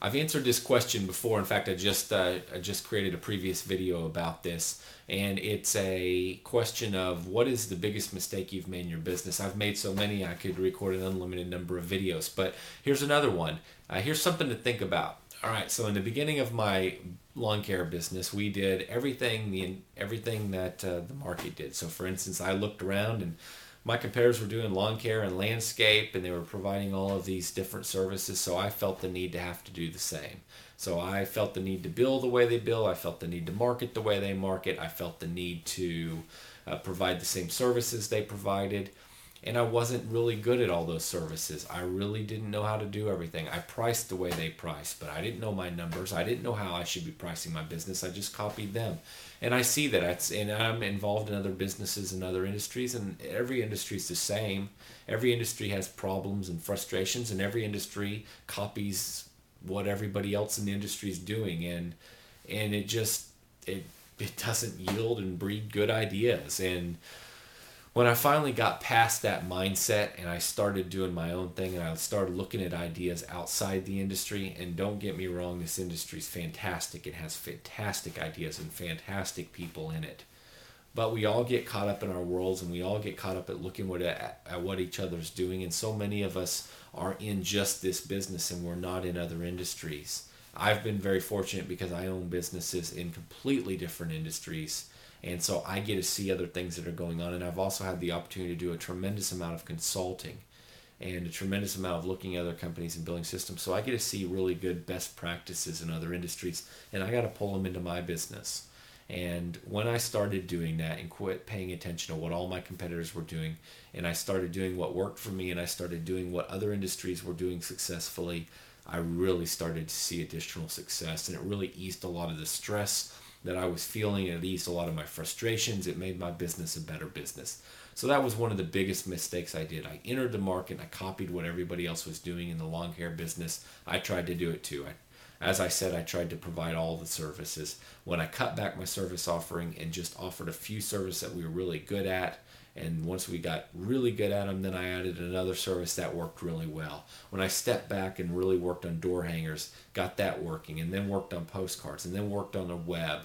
I've answered this question before. In fact, I just created a previous video about this, and it's a question of what is the biggest mistake you've made in your business. I've made so many I could record an unlimited number of videos, but here's another one. Here's something to think about. All right, so in the beginning of my lawn care business, we did everything that the market did. So, for instance, I looked around and my competitors were doing lawn care and landscape, and they were providing all of these different services. So I felt the need to have to do the same. So I felt the need to bill the way they bill. I felt the need to market the way they market. I felt the need to provide the same services they provided. And I wasn't really good at all those services. I really didn't know how to do everything. I priced the way they priced, but I didn't know my numbers. I didn't know how I should be pricing my business. I just copied them. And I see that. And I'm involved in other businesses and other industries, and every industry is the same. Every industry has problems and frustrations, and every industry copies what everybody else in the industry is doing. And it doesn't yield and breed good ideas. And when I finally got past that mindset and I started doing my own thing and I started looking at ideas outside the industry, and don't get me wrong, this industry is fantastic. It has fantastic ideas and fantastic people in it. But we all get caught up in our worlds, and we all get caught up at looking at what each other's doing. And so many of us are in just this business and we're not in other industries. I've been very fortunate because I own businesses in completely different industries. And so I get to see other things that are going on. And I've also had the opportunity to do a tremendous amount of consulting and a tremendous amount of looking at other companies and building systems. So I get to see really good best practices in other industries, and I got to pull them into my business. And when I started doing that and quit paying attention to what all my competitors were doing, and I started doing what worked for me, and I started doing what other industries were doing successfully, I really started to see additional success. And it really eased a lot of the stress that I was feeling. It eased a lot of my frustrations. It made my business a better business. So that was one of the biggest mistakes I did. I entered the market and I copied what everybody else was doing in the lawn care business. I tried to do it too. As I said, I tried to provide all the services. When I cut back my service offering and just offered a few services that we were really good at, and once we got really good at them, then I added another service that worked really well. When I stepped back and really worked on door hangers, got that working, and then worked on postcards, and then worked on the web,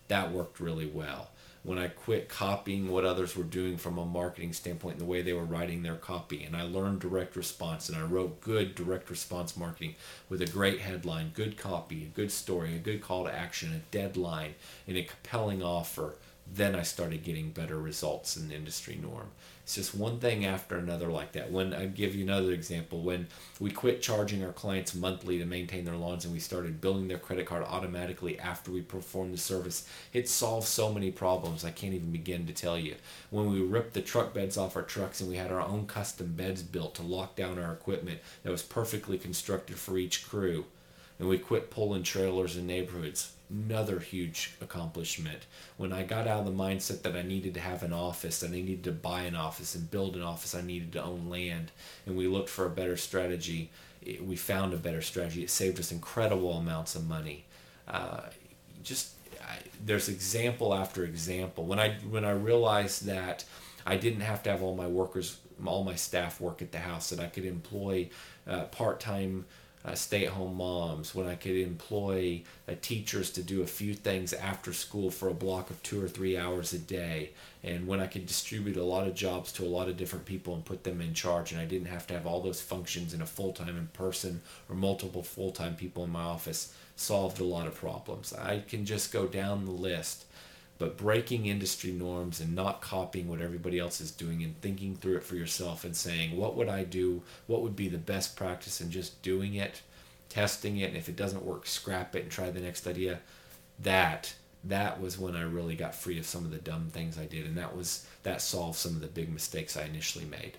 that worked really well. When I quit copying what others were doing from a marketing standpoint and the way they were writing their copy, and I learned direct response, and I wrote good direct response marketing with a great headline, good copy, a good story, a good call to action, a deadline, and a compelling offer, then I started getting better results in the industry norm. It's just one thing after another like that. When I give you another example, when we quit charging our clients monthly to maintain their lawns and we started billing their credit card automatically after we performed the service, it solved so many problems I can't even begin to tell you. When we ripped the truck beds off our trucks and we had our own custom beds built to lock down our equipment that was perfectly constructed for each crew, and we quit pulling trailers in neighborhoods, another huge accomplishment. When I got out of the mindset that I needed to have an office, that I needed to buy an office and build an office, I needed to own land, and we looked for a better strategy, we found a better strategy. It saved us incredible amounts of money. There's example after example. When I realized that I didn't have to have all my staff work at the house, that I could employ part-time stay-at-home moms, when I could employ teachers to do a few things after school for a block of 2 or 3 hours a day, and when I could distribute a lot of jobs to a lot of different people and put them in charge, and I didn't have to have all those functions in a full-time in person or multiple full-time people in my office, solved a lot of problems. I can just go down the list. But breaking industry norms and not copying what everybody else is doing and thinking through it for yourself and saying, what would I do? What would be the best practice? And just doing it, testing it, and if it doesn't work, scrap it and try the next idea. That was when I really got free of some of the dumb things I did, and that solved some of the big mistakes I initially made.